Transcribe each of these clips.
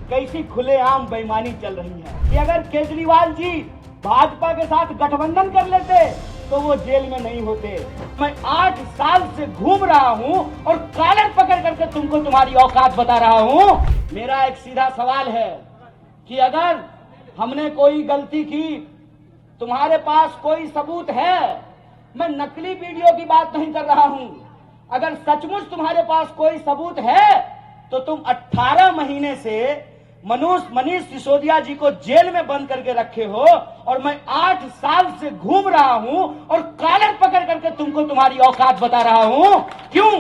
कैसी खुलेआम बेईमानी चल रही है कि अगर केजरीवाल जी भाजपा के साथ गठबंधन कर लेते तो वो जेल में नहीं होते। मैं 8 साल से घूम रहा हूँ और कॉलर पकड़ करके तुमको तुम्हारी औकात बता रहा हूँ। मेरा एक सीधा सवाल है कि अगर हमने कोई गलती की, तुम्हारे पास कोई सबूत है, मैं नकली वीडियो की बात नहीं कर रहा हूँ, अगर सचमुच तुम्हारे पास कोई सबूत है तो तुम 18 महीने से मनीष सिसोदिया जी को जेल में बंद करके रखे हो और मैं 8 साल से घूम रहा हूं और कॉलर पकड़ करके तुमको तुम्हारी औकात बता रहा हूं। क्यों?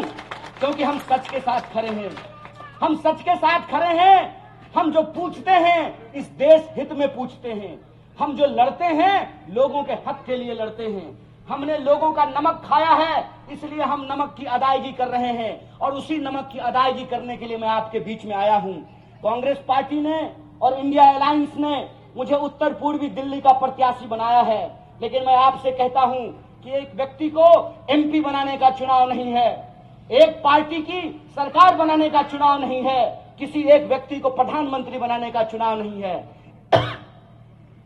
क्योंकि हम सच के साथ खड़े हैं, हम सच के साथ खड़े हैं। हम जो पूछते हैं इस देश हित में पूछते हैं, हम जो लड़ते हैं लोगों के हक के लिए लड़ते हैं। हमने लोगों का नमक खाया है, इसलिए हम नमक की अदायगी कर रहे हैं और उसी नमक की अदायगी करने के लिए मैं आपके बीच में आया हूं। कांग्रेस पार्टी ने और इंडिया अलायंस ने मुझे उत्तर पूर्वी दिल्ली का प्रत्याशी बनाया है, लेकिन मैं आपसे कहता हूं कि एक व्यक्ति को एमपी बनाने का चुनाव नहीं है, एक पार्टी की सरकार बनाने का चुनाव नहीं है, किसी एक व्यक्ति को प्रधानमंत्री बनाने का चुनाव नहीं है।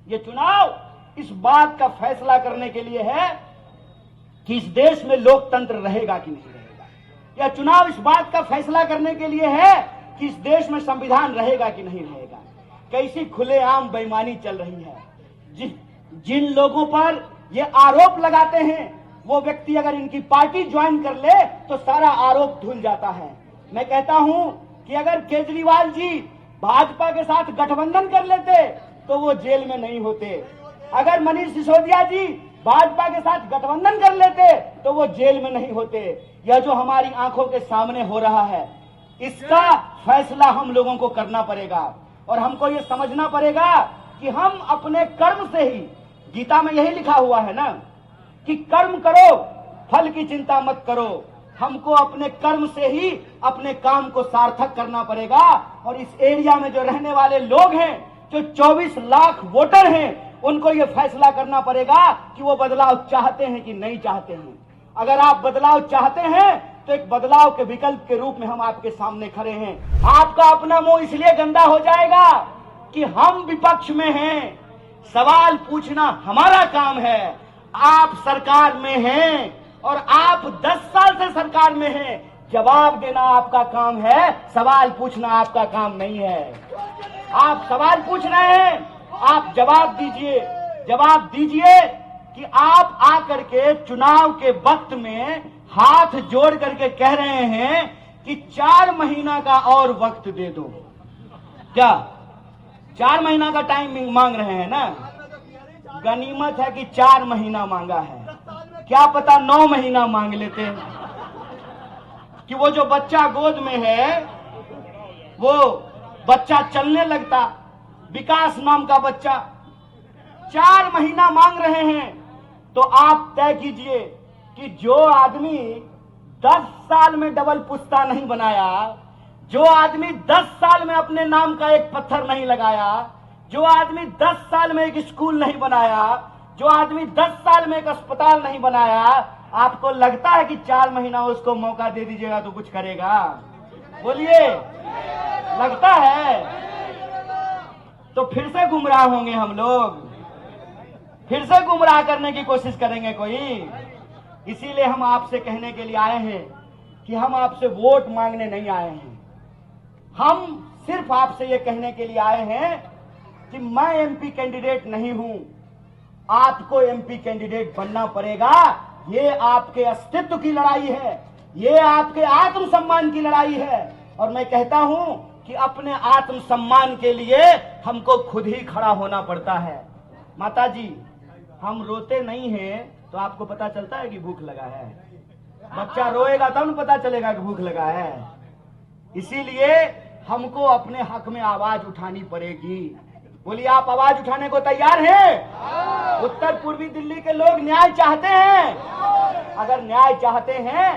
ये चुनाव इस बात का फैसला करने के लिए है कि इस देश में लोकतंत्र रहेगा कि नहीं रहेगा। यह चुनाव इस बात का फैसला करने के लिए है कि इस देश में संविधान रहेगा कि नहीं रहेगा। कैसी खुलेआम बेईमानी चल रही है। जिन लोगों पर ये आरोप लगाते हैं वो व्यक्ति अगर इनकी पार्टी ज्वाइन कर ले तो सारा आरोप धुल जाता है। मैं कहता हूं कि अगर केजरीवाल जी भाजपा के साथ गठबंधन कर लेते तो वो जेल में नहीं होते। अगर मनीष सिसोदिया जी भाजपा के साथ गठबंधन कर लेते तो वो जेल में नहीं होते। यह जो हमारी आंखों के सामने हो रहा है, इसका फैसला हम लोगों को करना पड़ेगा और हमको ये समझना पड़ेगा कि हम अपने कर्म से ही, गीता में यही लिखा हुआ है ना कि कर्म करो फल की चिंता मत करो। हमको अपने कर्म से ही अपने काम को सार्थक करना पड़ेगा। और इस एरिया में जो रहने वाले लोग हैं, जो 24 लाख वोटर हैं, उनको ये फैसला करना पड़ेगा कि वो बदलाव चाहते हैं कि नहीं चाहते हैं। अगर आप बदलाव चाहते हैं तो एक बदलाव के विकल्प के रूप में हम आपके सामने खड़े हैं। आपका अपना मुंह इसलिए गंदा हो जाएगा कि हम विपक्ष में हैं, सवाल पूछना हमारा काम है। आप सरकार में हैं और आप 10 साल से सरकार में हैं, जवाब देना आपका काम है, सवाल पूछना आपका काम नहीं है। आप सवाल पूछ रहे हैं, आप जवाब दीजिए। जवाब दीजिए कि आप आकर के चुनाव के वक्त में हाथ जोड़ करके कह रहे हैं कि 4 महीना का और वक्त दे दो। क्या 4 महीना का टाइम मांग रहे हैं ना? गनीमत है कि 4 महीना मांगा है, क्या पता 9 महीना मांग लेते कि वो जो बच्चा गोद में है वो बच्चा चलने लगता, विकास नाम का बच्चा। 4 महीना मांग रहे हैं तो आप तय कीजिए कि जो आदमी 10 साल में डबल पुश्ता नहीं बनाया, जो आदमी 10 साल में अपने नाम का एक पत्थर नहीं लगाया, जो आदमी 10 साल में एक स्कूल नहीं बनाया, जो आदमी 10 साल में एक अस्पताल नहीं बनाया, आपको लगता है कि 4 महीना उसको मौका दे दीजिएगा तो कुछ करेगा? बोलिए, लगता है? तो फिर से गुमराह होंगे हम लोग, फिर से गुमराह करने की कोशिश करेंगे कोई। इसीलिए हम आपसे कहने के लिए आए हैं कि हम आपसे वोट मांगने नहीं आए हैं। हम सिर्फ आपसे ये कहने के लिए आए हैं कि मैं एमपी कैंडिडेट नहीं हूं, आपको एमपी कैंडिडेट बनना पड़ेगा। ये आपके अस्तित्व की लड़ाई है, ये आपके आत्मसम्मान की लड़ाई है। और मैं कहता हूं कि अपने आत्मसम्मान के लिए हमको खुद ही खड़ा होना पड़ता है। माता जी, हम रोते नहीं हैं तो आपको पता चलता है कि भूख लगा है। बच्चा रोएगा तब न पता चलेगा कि भूख लगा है। इसीलिए हमको अपने हक में आवाज उठानी पड़ेगी। बोलिए, आप आवाज उठाने को तैयार हैं? उत्तर पूर्वी दिल्ली के लोग न्याय चाहते हैं। अगर न्याय चाहते हैं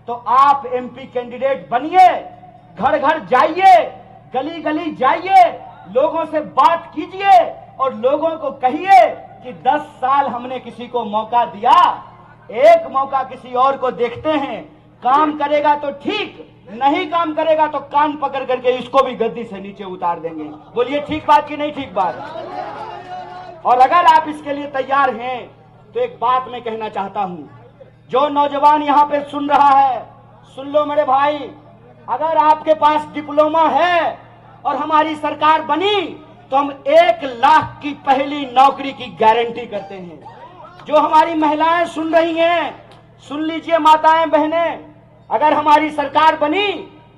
तो आप एमपी कैंडिडेट बनिए, घर घर जाइए, गली गली जाइए, लोगों से बात कीजिए और लोगों को कहिए कि 10 साल हमने किसी को मौका दिया, एक मौका किसी और को देखते हैं, काम करेगा तो ठीक, नहीं काम करेगा तो कान पकड़ करके इसको भी गद्दी से नीचे उतार देंगे। बोलिए ठीक बात कि नहीं ठीक बात? और अगर आप इसके लिए तैयार हैं तो एक बात मैं कहना चाहता हूं, जो नौजवान यहां पे सुन रहा है, सुन लो मेरे भाई, अगर आपके पास डिप्लोमा है और हमारी सरकार बनी तो हम 1 लाख की पहली नौकरी की गारंटी करते हैं। जो हमारी महिलाएं सुन रही हैं, सुन लीजिए माताएं बहनें, अगर हमारी सरकार बनी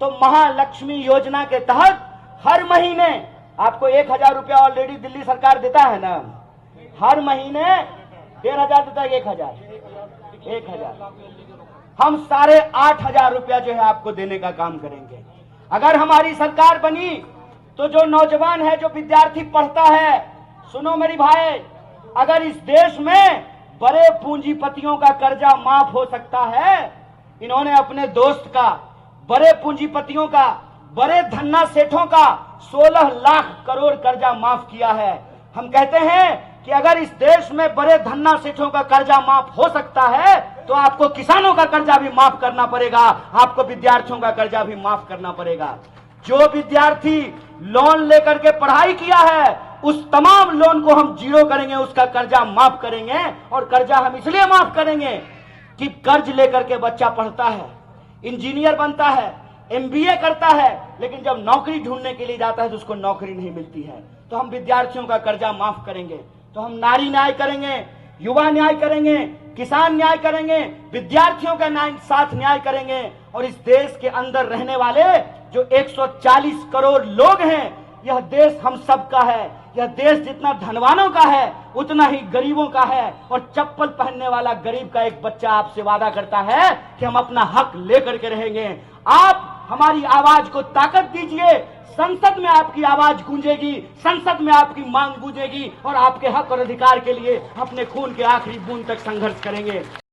तो महालक्ष्मी योजना के तहत हर महीने आपको 1,000 रुपया ऑलरेडी दिल्ली सरकार देता है ना, हर महीने 1,500 देता है, 1,000 हम 8,500 रुपया जो है आपको देने का काम करेंगे। अगर हमारी सरकार बनी तो जो नौजवान है, जो विद्यार्थी पढ़ता है, सुनो मेरी भाई, अगर इस देश में बड़े पूंजीपतियों का कर्जा माफ हो सकता है, इन्होंने अपने दोस्त का, बड़े पूंजीपतियों का, बड़े धन्ना सेठों का 16 लाख करोड़ कर्जा माफ किया है। हम कहते हैं कि अगर इस देश में बड़े धन्ना सेठों का कर्जा माफ हो सकता है तो आपको किसानों का कर्जा भी माफ करना पड़ेगा, आपको विद्यार्थियों का कर्जा भी माफ करना पड़ेगा। जो विद्यार्थी लोन लेकर के पढ़ाई किया है उस तमाम लोन को हम जीरो करेंगे, उसका कर्जा माफ करेंगे। और कर्जा हम इसलिए माफ करेंगे कि कर्ज लेकर के बच्चा पढ़ता है, इंजीनियर बनता है, MBA करता है, लेकिन जब नौकरी ढूंढने के लिए जाता है तो उसको नौकरी नहीं मिलती है। तो हम विद्यार्थियों का कर्जा माफ करेंगे, तो हम नारी न्याय करेंगे, युवा न्याय करेंगे, किसान न्याय करेंगे, विद्यार्थियों का साथ न्याय करेंगे। और इस देश के अंदर रहने वाले जो 140 करोड़ लोग हैं, यह देश हम सबका है। यह देश जितना धनवानों का है उतना ही गरीबों का है। और चप्पल पहनने वाला गरीब का एक बच्चा आपसे वादा करता है कि हम अपना हक लेकर के रहेंगे। आप हमारी आवाज को ताकत दीजिए, संसद में आपकी आवाज गूंजेगी, संसद में आपकी मांग गूंजेगी और आपके हक और अधिकार के लिए अपने खून के आखिरी बूंद तक संघर्ष करेंगे।